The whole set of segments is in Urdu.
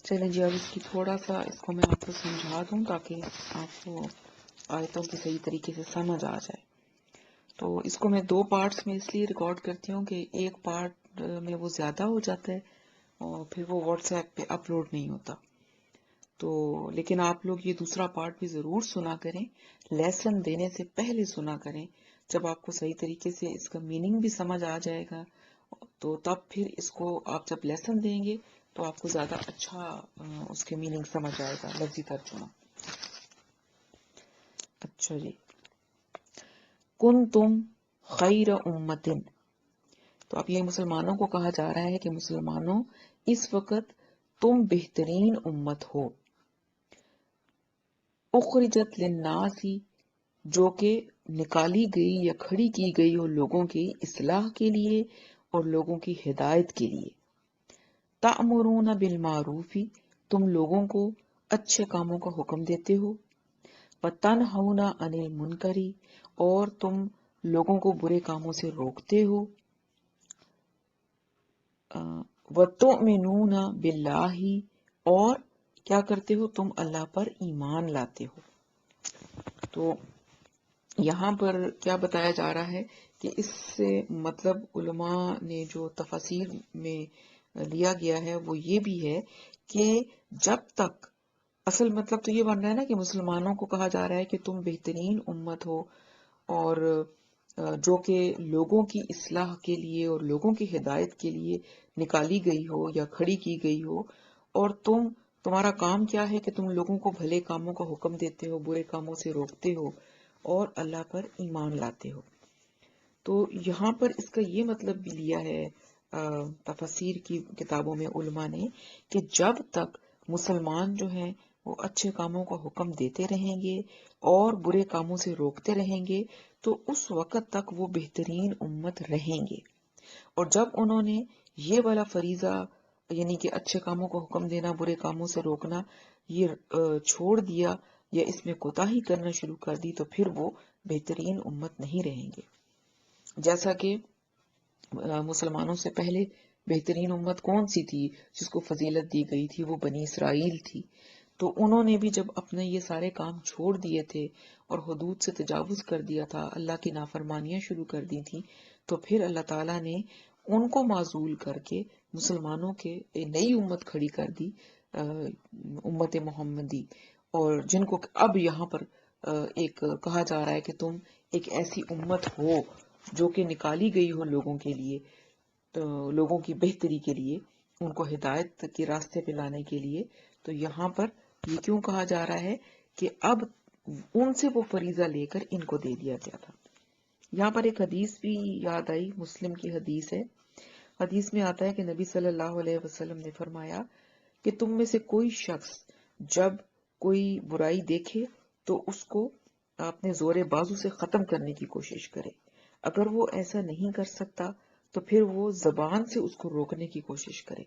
چلیں جی، اب اس کی تھوڑا سا اس کو میں آپ کو سمجھا دوں تاکہ آپ کو آیتوں کی صحیح طریقے سے سمجھ آ جائے. تو اس کو میں 2 پارٹس میں اس لیے ریکارڈ کرتی ہوں کہ ایک پارٹ میں وہ زیادہ ہو جاتا ہے اور پھر وہ واٹس ایپ پہ اپلوڈ نہیں ہوتا. تو لیکن آپ لوگ یہ دوسرا پارٹ بھی ضرور سنا کریں، لیسن دینے سے پہلے سنا کریں. جب آپ کو صحیح طریقے سے اس کا میننگ بھی سمجھ آ جائے گا تو تب پھر اس کو آپ جب لیسن دیں گے تو آپ کو زیادہ اچھا اس کے میننگ سمجھ آئے گا، لفظی ترجمہ. اچھا جی، کن تم خیر امتن، تو اب یہ مسلمانوں کو کہا جا رہا ہے کہ مسلمانوں اس وقت تم بہترین امت ہو. اخرجت للناس، جو کہ نکالی گئی یا کھڑی کی گئی ہو لوگوں کی اصلاح کے لیے اور لوگوں کی ہدایت کے لیے. تأمرون بالمعروف، تم لوگوں کو اچھے کاموں کا حکم دیتے ہو. وتنہون عن المنکر، اور تم لوگوں کو برے کاموں سے روکتے ہو. وتؤمنون باللہ، اور کیا کرتے ہو تم اللہ پر ایمان لاتے ہو. تو یہاں پر کیا بتایا جا رہا ہے کہ اس سے مطلب علماء نے جو تفاسیر میں لیا گیا ہے وہ یہ بھی ہے کہ جب تک، اصل مطلب تو یہ بن رہا ہے نا کہ مسلمانوں کو کہا جا رہا ہے کہ تم بہترین امت ہو اور جو کہ لوگوں کی اصلاح کے لیے اور لوگوں کی ہدایت کے لیے نکالی گئی ہو یا کھڑی کی گئی ہو، اور تمہارا کام کیا ہے کہ تم لوگوں کو بھلے کاموں کا حکم دیتے ہو، برے کاموں سے روکتے ہو اور اللہ پر ایمان لاتے ہو. تو یہاں پر اس کا یہ مطلب بھی لیا ہے تفسیر کی کتابوں میں علماء نے کہ جب تک مسلمان جو ہیں وہ اچھے کاموں کا حکم دیتے رہیں گے اور برے کاموں سے روکتے رہیں گے تو اس وقت تک وہ بہترین امت رہیں گے. اور جب انہوں نے یہ والا فریضہ یعنی کہ اچھے کاموں کا حکم دینا، برے کاموں سے روکنا، یہ چھوڑ دیا یا اس میں کوتاہی کرنا شروع کر دی تو پھر وہ بہترین امت نہیں رہیں گے. جیسا کہ مسلمانوں سے پہلے بہترین امت کون سی تھی جس کو فضیلت دی گئی تھی؟ وہ بنی اسرائیل تھی. تو انہوں نے بھی جب اپنے یہ سارے کام چھوڑ دیے تھے اور حدود سے تجاوز کر دیا تھا، اللہ کی نافرمانیاں شروع کر دی تھی، تو پھر اللہ تعالیٰ نے ان کو معزول کر کے مسلمانوں کے نئی امت کھڑی کر دی، امت محمدی. اور جن کو اب یہاں پر ایک کہا جا رہا ہے کہ تم ایک ایسی امت ہو جو کہ نکالی گئی ہو لوگوں کے لیے، تو لوگوں کی بہتری کے لیے، ان کو ہدایت کے راستے پہ لانے کے لیے. تو یہاں پر یہ کیوں کہا جا رہا ہے کہ اب ان سے وہ فریضہ لے کر ان کو دے دیا گیا تھا. یہاں پر ایک حدیث بھی یاد آئی، مسلم کی حدیث ہے. حدیث میں آتا ہے کہ نبی صلی اللہ علیہ وسلم نے فرمایا کہ تم میں سے کوئی شخص جب کوئی برائی دیکھے تو اس کو اپنے زور بازو سے ختم کرنے کی کوشش کرے. اگر وہ ایسا نہیں کر سکتا تو پھر وہ زبان سے اس کو روکنے کی کوشش کرے،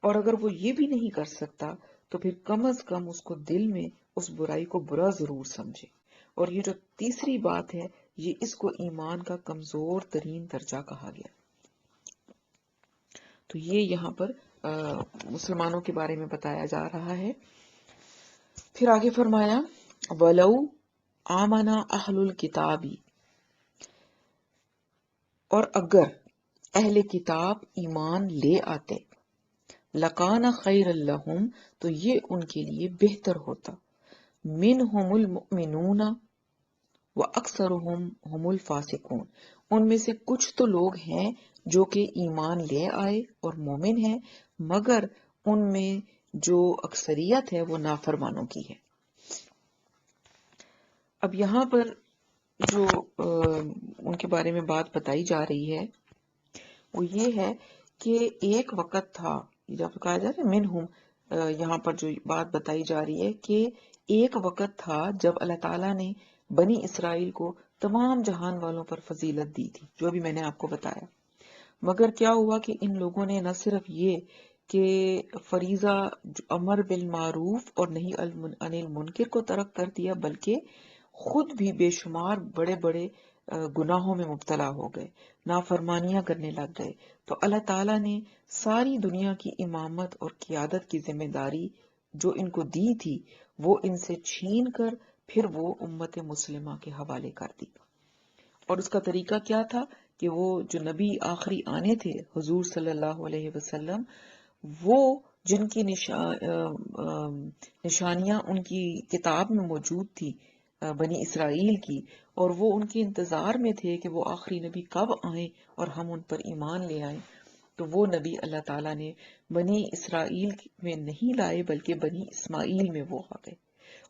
اور اگر وہ یہ بھی نہیں کر سکتا تو پھر کم از کم اس کو دل میں اس برائی کو برا ضرور سمجھے. اور یہ جو تیسری بات ہے، یہ اس کو ایمان کا کمزور ترین درجہ کہا گیا. تو یہ یہاں پر مسلمانوں کے بارے میں بتایا جا رہا ہے. پھر آگے فرمایا وَلَوْ آمَنَ أَهْلُ الْكِتَابِ، اور اگر اہل کتاب ایمان لے آتے، لَكَانَ خَيْرًا لَهُمْ، تو یہ ان کے لیے بہتر ہوتا. مِنْهُمُ الْمُؤْمِنُونَ وَأَكْثَرُهُمْ هُمُ الْفَاسِقُونَ، ان میں سے کچھ تو لوگ ہیں جو کہ ایمان لے آئے اور مومن ہیں، مگر ان میں جو اکثریت ہے وہ نافرمانوں کی ہے. اب یہاں پر جو ان کے بارے میں بات بتائی جا رہی ہے وہ یہ ہے کہ ایک وقت تھا، جب کہا جا رہا ہے منہم، یہاں پر جو بات بتائی جا رہی ہے کہ ایک وقت تھا جب اللہ تعالیٰ نے بنی اسرائیل کو تمام جہان والوں پر فضیلت دی تھی، جو بھی میں نے آپ کو بتایا. مگر کیا ہوا کہ ان لوگوں نے نہ صرف یہ کہ فریضہ امر بالمعروف اور نہی عن المنکر کو ترک کر دیا، بلکہ خود بھی بے شمار بڑے بڑے گناہوں میں مبتلا ہو گئے، نافرمانیاں کرنے لگ گئے، تو اللہ تعالیٰ نے ساری دنیا کی امامت اور قیادت کی ذمہ داری جو ان کو دی تھی وہ ان سے چھین کر پھر وہ امت مسلمہ کے حوالے کر دی۔ اور اس کا طریقہ کیا تھا کہ وہ جو نبی آخری آنے تھے حضور صلی اللہ علیہ وسلم، وہ جن کی نشانیاں ان کی کتاب میں موجود تھی بنی اسرائیل کی، اور وہ ان کے انتظار میں تھے کہ وہ آخری نبی کب آئیں اور ہم ان پر ایمان لے آئیں، تو وہ نبی اللہ تعالیٰ نے بنی اسرائیل میں نہیں لائے بلکہ بنی اسماعیل میں وہ آ گئے،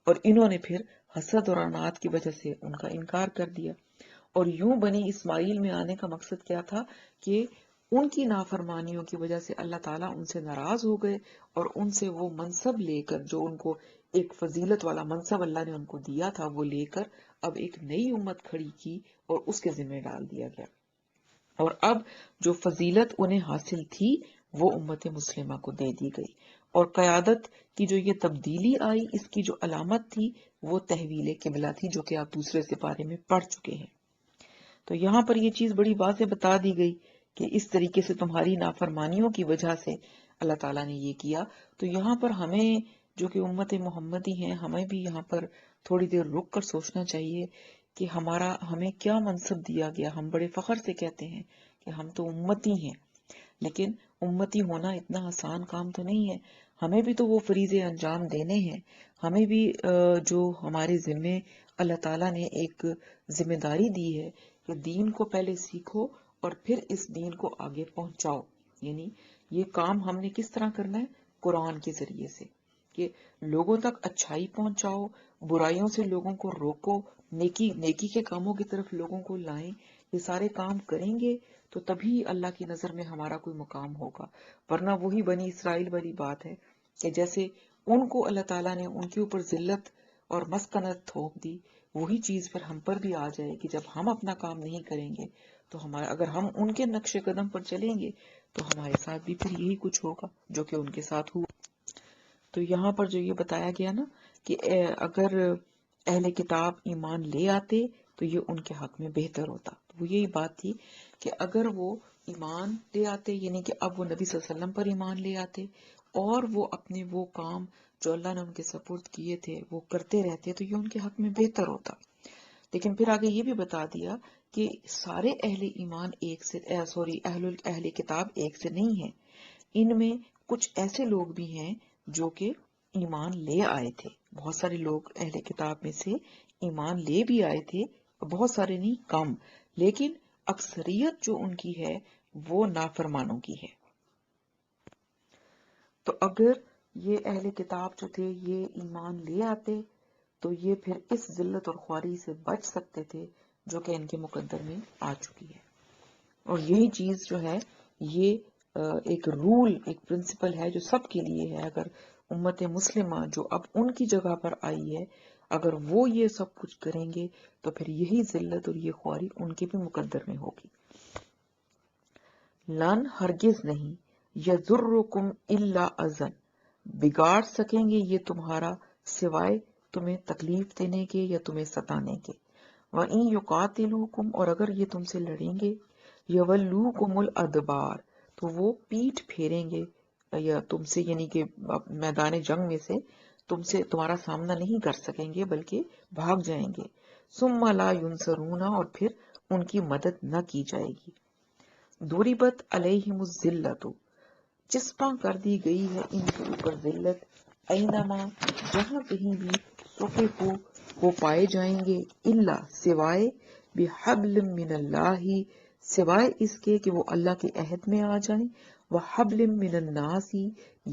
اور انہوں نے پھر حسد اور عناد کی وجہ سے ان کا انکار کر دیا۔ اور یوں بنی اسماعیل میں آنے کا مقصد کیا تھا کہ ان کی نافرمانیوں کی وجہ سے اللہ تعالیٰ ان سے ناراض ہو گئے، اور ان سے وہ منصب لے کر جو ان کو ایک فضیلت والا منصب اللہ نے ان کو دیا تھا وہ لے کر اب ایک نئی امت کھڑی کی اور اس کے ذمہ ڈال دیا گیا، اور اب جو فضیلت انہیں حاصل تھی وہ امت مسلمہ کو دے دی گئی، اور قیادت کی جو یہ تبدیلی آئی اس کی جو علامت تھی وہ تحویل قبلہ تھی، جو کہ آپ دوسرے سپارے میں پڑھ چکے ہیں۔ تو یہاں پر یہ چیز بڑی واضح بتا دی گئی کہ اس طریقے سے تمہاری نافرمانیوں کی وجہ سے اللہ تعالیٰ نے یہ کیا۔ تو یہاں پر ہمیں جو کہ امت محمدی ہیں، ہمیں بھی یہاں پر تھوڑی دیر رک کر سوچنا چاہیے کہ ہمیں کیا منصب دیا گیا۔ ہم بڑے فخر سے کہتے ہیں کہ ہم تو امتی ہیں، لیکن امتی ہونا اتنا آسان کام تو نہیں ہے، ہمیں بھی تو وہ فریضے انجام دینے ہیں، ہمیں بھی جو ہمارے ذمے اللہ تعالیٰ نے ایک ذمہ داری دی ہے کہ دین کو پہلے سیکھو اور پھر اس دین کو آگے پہنچاؤ، یعنی یہ کام ہم نے کس طرح کرنا ہے؟ قرآن کے ذریعے سے، کہ لوگوں تک اچھائی پہنچاؤ، برائیوں سے لوگوں کو روکو، نیکی کے کاموں کی طرف لوگوں کو لائیں۔ یہ سارے کام کریں گے تو تبھی اللہ کی نظر میں ہمارا کوئی مقام ہوگا، ورنہ وہی بنی اسرائیل والی بات ہے کہ جیسے ان کو اللہ تعالیٰ نے ان کے اوپر ذلت اور مسکنت تھوپ دی، وہی چیز پھر ہم پر بھی آ جائے کہ جب ہم اپنا کام نہیں کریں گے تو اگر ہم ان کے نقش قدم پر چلیں گے تو ہمارے ساتھ بھی پھر یہی کچھ ہوگا جو کہ ان کے ساتھ ہوا۔ تو یہاں پر جو یہ بتایا گیا نا کہ اگر اہل کتاب ایمان لے آتے تو یہ ان کے حق میں بہتر ہوتا، تو وہ یہی بات تھی کہ اگر وہ ایمان لے آتے، یعنی کہ اب وہ نبی صلی اللہ علیہ وسلم پر ایمان لے آتے اور وہ اپنے وہ کام جو اللہ نے ان کے سپرد کیے تھے وہ کرتے رہتے تو یہ ان کے حق میں بہتر ہوتا۔ لیکن پھر آگے یہ بھی بتا دیا کہ سارے اہل ایمان اہل کتاب ایک سے نہیں ہیں، ان میں کچھ ایسے لوگ بھی ہیں جو کہ ایمان لے آئے تھے، بہت سارے لوگ اہل کتاب میں سے ایمان لے بھی آئے تھے، بہت سارے نہیں، کم، لیکن اکثریت جو ان کی ہے وہ نافرمانوں کی ہے۔ تو اگر یہ اہل کتاب جو تھے یہ ایمان لے آتے تو یہ پھر اس ذلت اور خواری سے بچ سکتے تھے جو کہ ان کے مقدر میں آ چکی ہے، اور یہی چیز جو ہے یہ ایک رول، ایک پرنسپل ہے جو سب کے لیے ہے۔ اگر امت مسلمہ جو اب ان کی جگہ پر آئی ہے اگر وہ یہ سب کچھ کریں گے تو پھر یہی ذلت اور یہ خواری ان کے بھی مقدر میں ہوگی۔ لن ہرگز نہیں، یضرکم الا اذن، بگاڑ سکیں گے یہ تمہارا سوائے تمہیں تکلیف دینے کے یا تمہیں ستانے کے۔ وَإِن يُقَاتِلُوكُمْ، اور اگر یہ تم سے لڑیں گے، يَوَلُّوكُمُ الْأَدْبَارَ، تو وہ پیٹھ پھیریں گے یا تم سے، یعنی کہ میدان جنگ میں سے تمہارا سامنا نہیں کر سکیں گے بلکہ بھاگ جائیں گے۔ ثُمَّ لَا يُنصَرُونَ، اور پھر ان کی مدد نہ کی جائے گی۔ ضُرِبَتْ عَلَيْهِمُ الذِّلَّةُ، چسپاں کر دی گئی ہے ان کے اوپر ذلت، اینما، جہاں کہیں بھی، ثقفوا، وہ پائے جائیں گے، الا، سوائے، بحبل من اللہ، سوائے اس کے کہ وہ اللہ کے عہد میں آ جائیں، وحبل من الناس،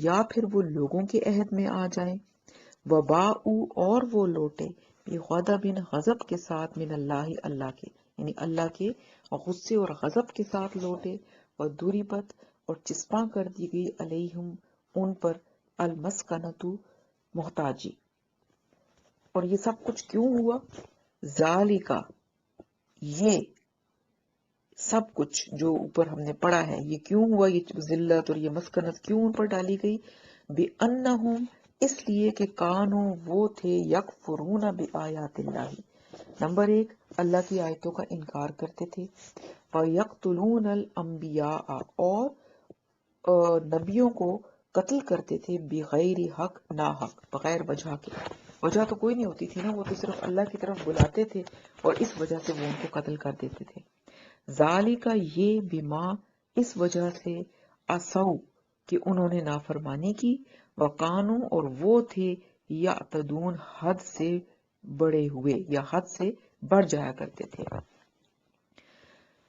یا پھر وہ لوگوں کے عہد میں آ جائیں، وباؤ، اور وہ لوٹے، بغضب، غضب کے ساتھ، من اللہ، اللہ کے، یعنی اللہ کے غصے اور غضب کے ساتھ لوٹے، وضربت، اور چسپاں کر دی گئی، علیہم، ان پر، المسکنۃ، محتاجی۔ اور یہ سب کچھ کیوں ہوا؟ ذالکا، یہ سب کچھ جو اوپر ہم نے پڑھا ہے یہ کیوں ہوا، یہ ذلت اور یہ مسکنت کیوں ان پر ڈالی گئی؟ بِأَنَّهُمْ، اس لیے کہ کانوا، وہ تھے، یکفرون بآیات اللہ، نمبر 1 اللہ کی آیتوں کا انکار کرتے تھے، وَيَقْتُلُونَ الْأَنْبِيَاءَ اور نبیوں کو قتل کرتے تھے، بغیر حق نا حق بغیر وجہ کے، وجہ تو کوئی نہیں ہوتی تھی نا، وہ تو صرف اللہ کی طرف بلاتے تھے اور اس وجہ سے وہ ان کو قتل کر دیتے تھے۔ ذالک یہ بما اس وجہ سے عصوا کہ انہوں نے نافرمانی کی، وقانو اور وہ تھے یعتدون حد سے بڑے ہوئے یا حد سے بڑھ جایا کرتے تھے۔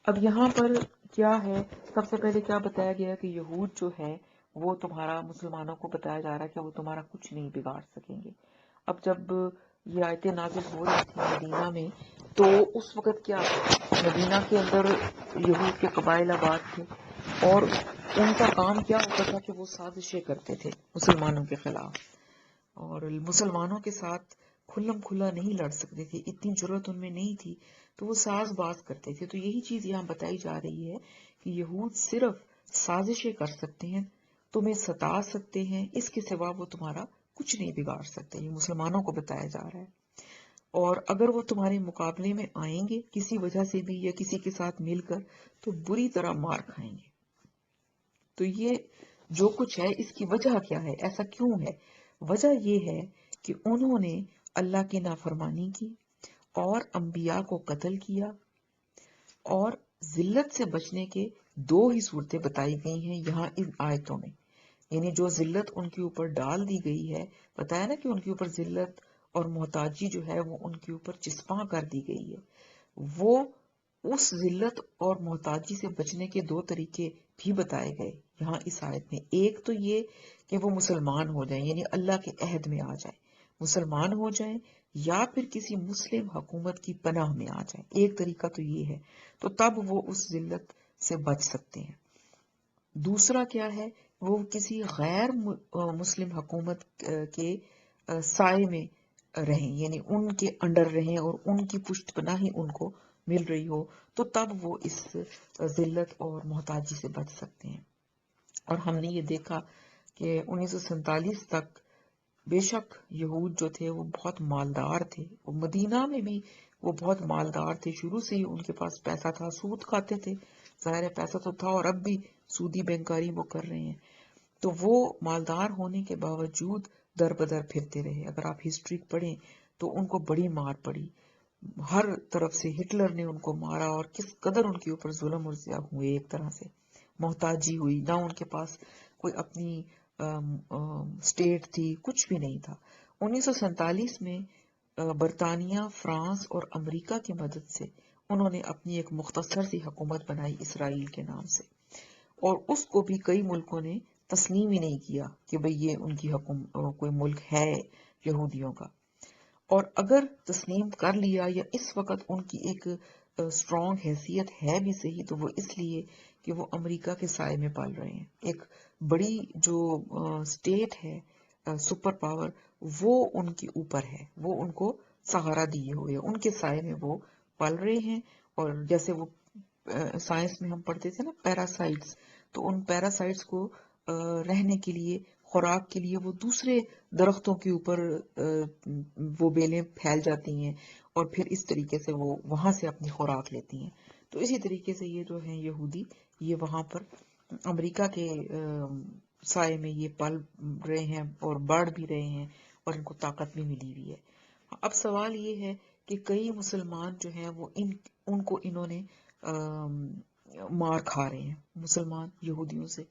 اب یہاں پر کیا ہے، سب سے پہلے کیا بتایا گیا کہ یہود جو ہے وہ تمہارا، مسلمانوں کو بتایا جا رہا ہے کہ وہ تمہارا کچھ نہیں بگاڑ سکیں گے۔ اب جب یہ آیتیں نازل ہو رہی تھی مدینہ میں، تو اس وقت کیا مدینہ کے اندر یہود کے قبائل آباد تھے اور ان کا کام کیا ہوتا تھا کہ وہ سازشیں کرتے تھے مسلمانوں کے خلاف، اور مسلمانوں کے ساتھ کھلم کھلا نہیں لڑ سکتے تھے، اتنی جرأت ان میں نہیں تھی، تو وہ ساز باز کرتے تھے۔ تو یہی چیز یہاں بتائی جا رہی ہے کہ یہود صرف سازشیں کر سکتے ہیں، تمہیں ستا سکتے ہیں، اس کے سوا وہ تمہارا کچھ نہیں بگاڑ سکتے۔ یہ مسلمانوں کو بتایا جا رہا ہے، اور اگر وہ تمہارے مقابلے میں آئیں گے کسی وجہ سے بھی یا کسی کے ساتھ مل کر، تو بری طرح مار کھائیں گے۔ تو یہ جو کچھ ہے اس کی وجہ کیا ہے، ایسا کیوں ہے؟ وجہ یہ ہے کہ انہوں نے اللہ کی نافرمانی کی اور انبیاء کو قتل کیا، اور ذلت سے بچنے کے دو ہی صورتیں بتائی گئی ہیں یہاں ان آیتوں میں، یعنی جو ذلت ان کے اوپر ڈال دی گئی ہے، بتایا نا کہ ان کے اوپر ذلت اور محتاجی جو ہے وہ ان کے اوپر چسپاں کر دی گئی ہے، وہ اس ذلت اور محتاجی سے بچنے کے دو طریقے بھی بتائے گئے یہاں اس آیت میں۔ ایک تو یہ کہ وہ مسلمان ہو جائیں، یعنی اللہ کے عہد میں آ جائیں، مسلمان ہو جائیں، یا پھر کسی مسلم حکومت کی پناہ میں آ جائیں، ایک طریقہ تو یہ ہے، تو تب وہ اس ذلت سے بچ سکتے ہیں۔ دوسرا کیا ہے، وہ کسی غیر مسلم حکومت کے سائے میں رہیں، یعنی ان کے انڈر رہیں اور ان کی پشت پناہی ان کو مل رہی ہو، تو تب وہ اس ذلت اور محتاجی سے بچ سکتے ہیں۔ اور ہم نے یہ دیکھا کہ 1947 تک بے شک یہود جو تھے وہ بہت مالدار تھے، وہ مدینہ میں بھی وہ بہت مالدار تھے، شروع سے ہی ان کے پاس پیسہ تھا، سود کھاتے تھے، ظاہر پیسہ تو تھا، اور اب بھی سودی بینکاری وہ کر رہے ہیں، تو وہ مالدار ہونے کے باوجود در بدر پھرتے رہے۔ اگر آپ ہسٹری پڑھیں تو ان کو بڑی مار پڑی، ہر طرف سے ہٹلر نے ان کو مارا، اور کس قدر ان کے اوپر ظلم اور زیاں ہوئے، ایک طرح سے محتاجی ہوئی، نہ ان کے پاس کوئی اپنی سٹیٹ تھی، کچھ بھی نہیں تھا۔ 1947 میں برطانیہ، فرانس اور امریکہ کی مدد سے انہوں نے اپنی ایک مختصر سی حکومت بنائی اسرائیل کے نام سے، اور اس کو بھی کئی ملکوں نے تسلیم ہی نہیں کیا کہ بھئی یہ ان کی کوئی ملک ہے یہودیوں کا، اور اگر تسلیم کر لیا یا اس وقت ان کی ایک اسٹرانگ حیثیت ہے بھی صحیح، تو وہ اس لیے کہ وہ امریکہ کے سائے میں پال رہے ہیں، ایک بڑی جو اسٹیٹ ہے سپر پاور، وہ ان کے اوپر ہے، وہ ان کو سہارا دیے ہوئے، ان کے سائے میں وہ پل رہے ہیں۔ اور جیسے وہ سائنس میں ہم پڑھتے تھے نا پیراسائٹس، تو ان پیراسائٹس کو رہنے کے لیے، خوراک کے لیے وہ دوسرے درختوں کے اوپر وہ بیلیں پھیل جاتی ہیں، اور پھر اس طریقے سے وہ وہاں سے اپنی خوراک لیتی ہیں۔ تو اسی طریقے سے یہ جو ہیں یہودی، یہ وہاں پر امریکہ کے سائے میں یہ پل رہے ہیں اور بڑھ بھی رہے ہیں، اور ان کو طاقت بھی ملی ہوئی ہے۔ اب سوال یہ ہے کہ کئی مسلمان جو ہیں وہ ان کو انہوں نے مار کھا رہے ہیں، مسلمان یہودیوں سے،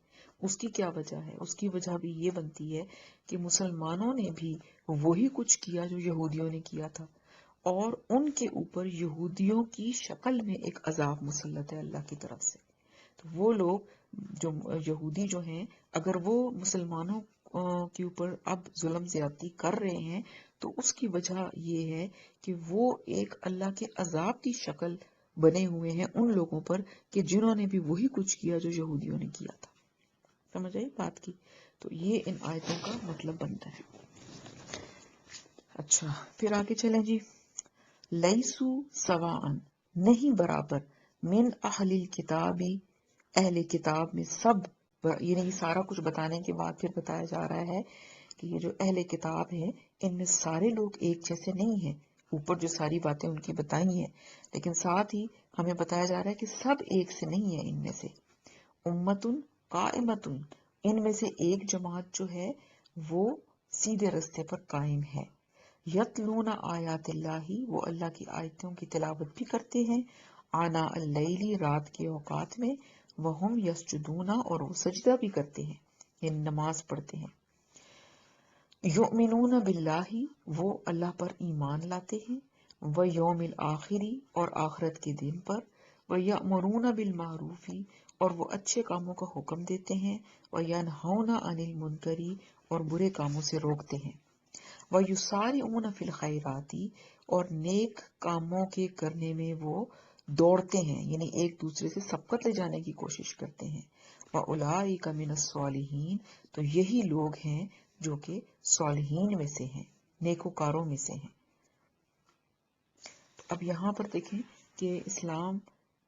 اس کی کیا وجہ ہے؟ اس کی وجہ بھی یہ بنتی ہے کہ مسلمانوں نے بھی وہی کچھ کیا جو یہودیوں نے کیا تھا، اور ان کے اوپر یہودیوں کی شکل میں ایک عذاب مسلط ہے اللہ کی طرف سے۔ تو وہ لوگ جو یہودی جو ہیں، اگر وہ مسلمانوں کے اوپر اب ظلم زیادتی کر رہے ہیں، تو اس کی وجہ یہ ہے کہ وہ ایک اللہ کے عذاب کی شکل بنے ہوئے ہیں ان لوگوں پر کہ جنہوں نے بھی وہی کچھ کیا جو یہودیوں نے کیا تھا۔ سمجھ آئی بات کی؟ تو یہ ان آیتوں کا مطلب بنتا ہے۔ اچھا، پھر آگے چلیں جی۔ لیسو سواءن، نہیں برابر، من اہل الکتاب، اہل کتاب میں سب، یعنی سارا کچھ بتانے کے بعد پھر بتایا جا رہا ہے کہ یہ جو اہل کتاب ہے ان میں سارے لوگ ایک جیسے نہیں ہیں، اوپر جو ساری باتیں ان کی بتائی ہیں، لیکن ساتھ ہی ہمیں بتایا جا رہا ہے کہ سب ایک سے نہیں ہے. ان میں سے امتن قائمتن، ان میں سے ایک جماعت جو ہے وہ سیدھے رستے پر قائم ہے. یتلون آیات اللہ، وہ اللہ کی آیتوں کی تلاوت بھی کرتے ہیں، آنا اللیل، رات کے اوقات میں، وہم یسجدون، اور وہ سجدہ بھی کرتے ہیں یعنی نماز پڑھتے ہیں. یؤمنون باللہ، وہ اللہ پر ایمان لاتے ہیں، ویوم الآخر، اور آخرت کے دن پر، ویأمرون بالمعروف، اور وہ اچھے کاموں کا حکم دیتے ہیں، وینہون عن المنکر، اور برے کاموں سے روکتے ہیں، ویسارعون فی الخیرات، اور نیک کاموں کے کرنے میں وہ دوڑتے ہیں یعنی ایک دوسرے سے سبقت لے جانے کی کوشش کرتے ہیں. وَأُولَٰئِکَ مِنَ الصَّالِحِینَ، تو یہی لوگ ہیں جو کہ صالحین میں سے ہیں، نیکوکاروں میں سے ہیں. اب یہاں پر دیکھیں کہ اسلام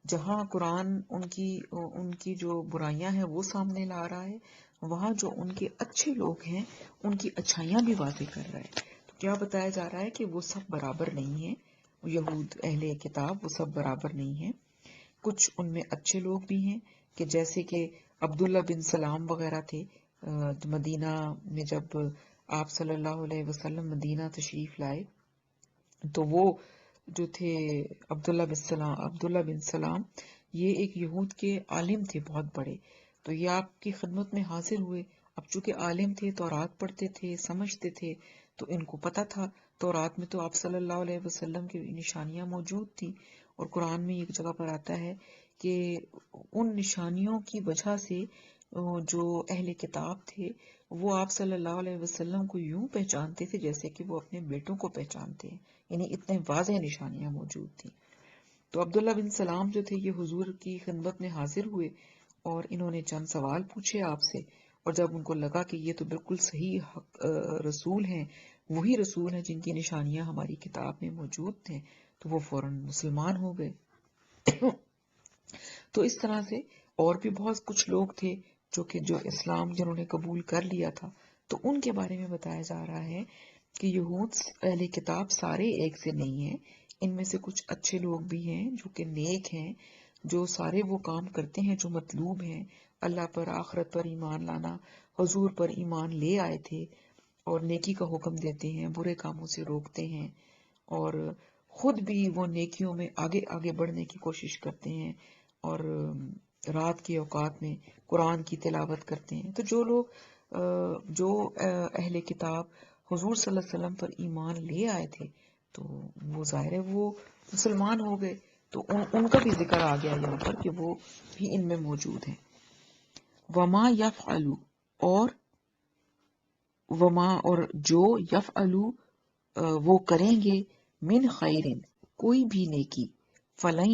جہاں قرآن ان کی جو برائیاں ہیں وہ سامنے لا رہا ہے، وہاں جو ان کے اچھے لوگ ہیں ان کی اچھائیاں بھی واضح کر رہا ہے. تو کیا بتایا جا رہا ہے کہ وہ سب برابر نہیں ہیں، یہود اہل کتاب وہ سب برابر نہیں ہیں. کچھ ان میں اچھے لوگ بھی ہیں کہ جیسے کہ عبداللہ بن سلام وغیرہ تھے. مدینہ میں جب آپ صلی اللہ علیہ وسلم مدینہ تشریف لائے تو وہ جو تھے عبداللہ بن سلام، یہ ایک یہود کے عالم تھے بہت بڑے. تو یہ آپ کی خدمت میں حاضر ہوئے. اب چونکہ عالم تھے، تورات پڑھتے تھے، سمجھتے تھے، تو ان کو پتا تھا تورات میں تو آپ صلی اللہ علیہ وسلم کی نشانیاں موجود تھی. اور قرآن میں ایک جگہ پر آتا ہے کہ ان نشانیوں کی وجہ سے جو اہل کتاب تھے وہ آپ صلی اللہ علیہ وسلم کو یوں پہچانتے تھے جیسے کہ وہ اپنے بیٹوں کو پہچانتے ہیں، یعنی اتنے واضح نشانیاں موجود تھیں. تو عبداللہ بن سلام جو تھے یہ حضور کی خدمت میں حاضر ہوئے اور انہوں نے چند سوال پوچھے آپ سے، اور جب ان کو لگا کہ یہ تو بالکل صحیح رسول ہیں، وہی رسول ہیں جن کی نشانیاں ہماری کتاب میں موجود تھیں، تو وہ فوراً مسلمان ہو گئے. تو اس طرح سے اور بھی بہت کچھ لوگ تھے جو اسلام جنہوں نے قبول کر لیا تھا. تو ان کے بارے میں بتایا جا رہا ہے کہ یہود اہل کتاب سارے ایک سے نہیں ہیں، ان میں سے کچھ اچھے لوگ بھی ہیں جو کہ نیک ہیں، جو سارے وہ کام کرتے ہیں جو مطلوب ہیں. اللہ پر، آخرت پر ایمان لانا، حضور پر ایمان لے آئے تھے، اور نیکی کا حکم دیتے ہیں، برے کاموں سے روکتے ہیں، اور خود بھی وہ نیکیوں میں آگے آگے بڑھنے کی کوشش کرتے ہیں، اور رات کے اوقات میں قرآن کی تلاوت کرتے ہیں. تو جو لوگ جو اہل کتاب حضور صلی اللہ علیہ وسلم پر ایمان لے آئے تھے تو وہ ظاہر ہے وہ مسلمان ہو گئے. تو ان کا بھی ذکر آ گیا یہاں پر کہ وہ بھی ان میں موجود ہیں. وما یفعلو، اور جو یفعلو وہ کریں گے، من خیرن کوئی بھی نیکی، فلن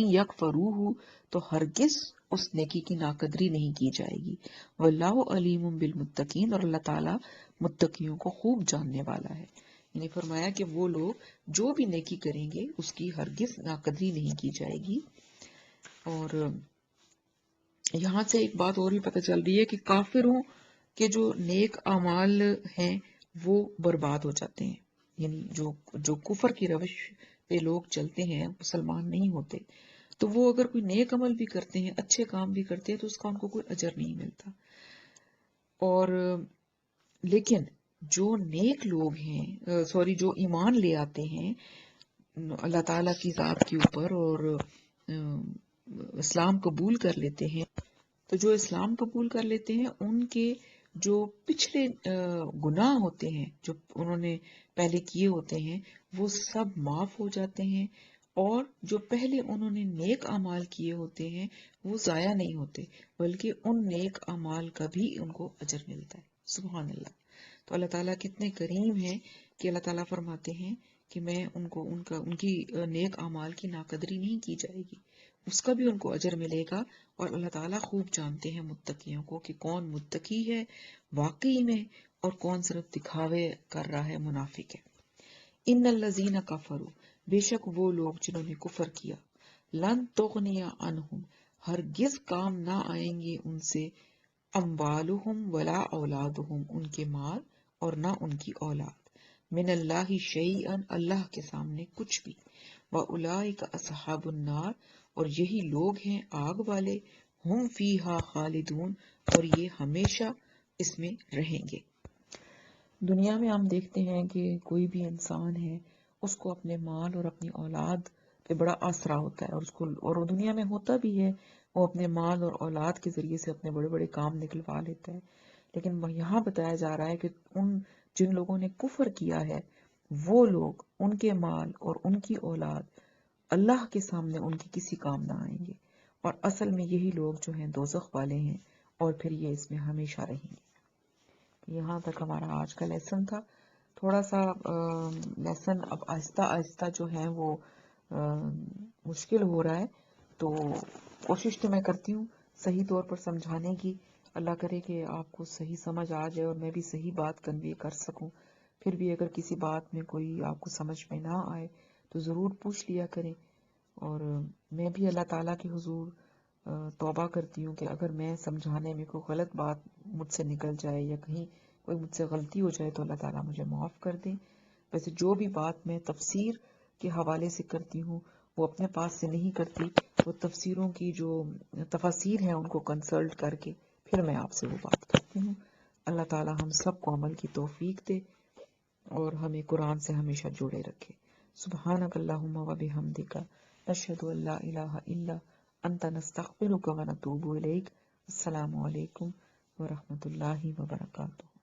یکفروہ تو ہرگز اس نیکی کی ناقدری نہیں کی جائے گی. واللہ علیم بالمتقین، اور اللہ تعالیٰ متقیوں کو خوب جاننے والا ہے. یعنی فرمایا کہ وہ لوگ جو بھی نیکی کریں گے اس کی ہرگز ناقدری نہیں کی جائے گی. اور یہاں سے ایک بات اور بھی پتہ چل رہی ہے کہ کافروں کے جو نیک اعمال ہیں وہ برباد ہو جاتے ہیں. یعنی جو کفر کی روش پہ لوگ چلتے ہیں، مسلمان نہیں ہوتے، تو وہ اگر کوئی نیک عمل بھی کرتے ہیں، اچھے کام بھی کرتے ہیں، تو اس کا ان کو کوئی اجر نہیں ملتا. اور لیکن جو نیک لوگ ہیں جو ایمان لے آتے ہیں اللہ تعالیٰ کی ذات کے اوپر اور اسلام قبول کر لیتے ہیں، تو جو اسلام قبول کر لیتے ہیں ان کے جو پچھلے گناہ ہوتے ہیں جو انہوں نے پہلے کیے ہوتے ہیں وہ سب معاف ہو جاتے ہیں، اور جو پہلے انہوں نے نیک اعمال کیے ہوتے ہیں وہ ضائع نہیں ہوتے، بلکہ ان نیک اعمال کا بھی ان کو اجر ملتا ہے. سبحان اللہ. تو اللہ تعالیٰ کتنے کریم ہیں کہ اللہ تعالیٰ فرماتے ہیں کہ میں ان کی نیک اعمال کی ناقدری نہیں کی جائے گی، اس کا بھی ان کو اجر ملے گا. اور اللہ تعالیٰ خوب جانتے ہیں متقیوں کو کہ کون متقی ہے واقعی میں اور کون صرف دکھاوے کر رہا ہے، منافق ہے. ان الذین کفروا، بے شک وہ لوگ جنہوں نے کفر کیا، لن تغنی عنہم ہرگز کام نہ آئیں گے ان سے، اموالہم ولا اولادہم ان کے مال اور نہ ان کی اولاد، من اللہ شیئا اللہ کے سامنے کچھ بھی، وَأُولَئِكَ أَصْحَابُ النَّارِ اور یہی لوگ ہیں آگ والے، ہم فیہا خالدون اور یہ ہمیشہ اس میں رہیں گے۔ دنیا میں ہم دیکھتے ہیں کہ کوئی بھی انسان ہے اس کو اپنے مال اور اپنی اولاد پہ بڑا آسرا ہوتا ہے، اور اس کو اور دنیا میں ہوتا بھی ہے، وہ اپنے مال اور اولاد کے ذریعے سے اپنے بڑے بڑے کام نکلوا لیتا ہے، لیکن یہاں بتایا جا رہا ہے کہ جن لوگوں نے کفر کیا ہے وہ لوگ، ان کے مال اور ان کی اولاد اللہ کے سامنے ان کے کسی کام نہ آئیں گے، اور اصل میں یہی لوگ جو ہیں دوزخ والے ہیں، اور پھر یہ اس میں ہمیشہ رہیں گے۔ یہاں تک ہمارا آج کا لیسن تھا۔ تھوڑا سا لیسن اب آہستہ آہستہ جو ہے وہ مشکل ہو رہا ہے، تو کوشش تو میں کرتی ہوں صحیح طور پر سمجھانے کی۔ اللہ کرے کہ آپ کو صحیح سمجھ آ جائے اور میں بھی صحیح بات کنوے کر سکوں۔ پھر بھی اگر کسی بات میں کوئی آپ کو سمجھ میں نہ آئے تو ضرور پوچھ لیا کریں، اور میں بھی اللہ تعالیٰ کے حضور توبہ کرتی ہوں کہ اگر میں سمجھانے میں کوئی غلط بات مجھ سے نکل جائے یا کہیں کوئی مجھ سے غلطی ہو جائے تو اللہ تعالیٰ مجھے معاف کر دیں۔ ویسے جو بھی بات میں تفسیر کے حوالے سے کرتی ہوں وہ اپنے پاس سے نہیں کرتی، وہ تفسیروں کی جو تفاسیر ہیں ان کو کنسلٹ کر کے پھر میں آپ سے وہ بات کرتی ہوں۔ اللہ تعالیٰ ہم سب کو عمل کی توفیق دے اور ہمیں قرآن سے ہمیشہ جوڑے رکھے۔ سبحانک اللہم و بحمدک، نشہد ان لا الہ الا انت، نستغفرک و نتوب الیک۔ السلام علیکم ورحمۃ اللہ وبرکاتہ۔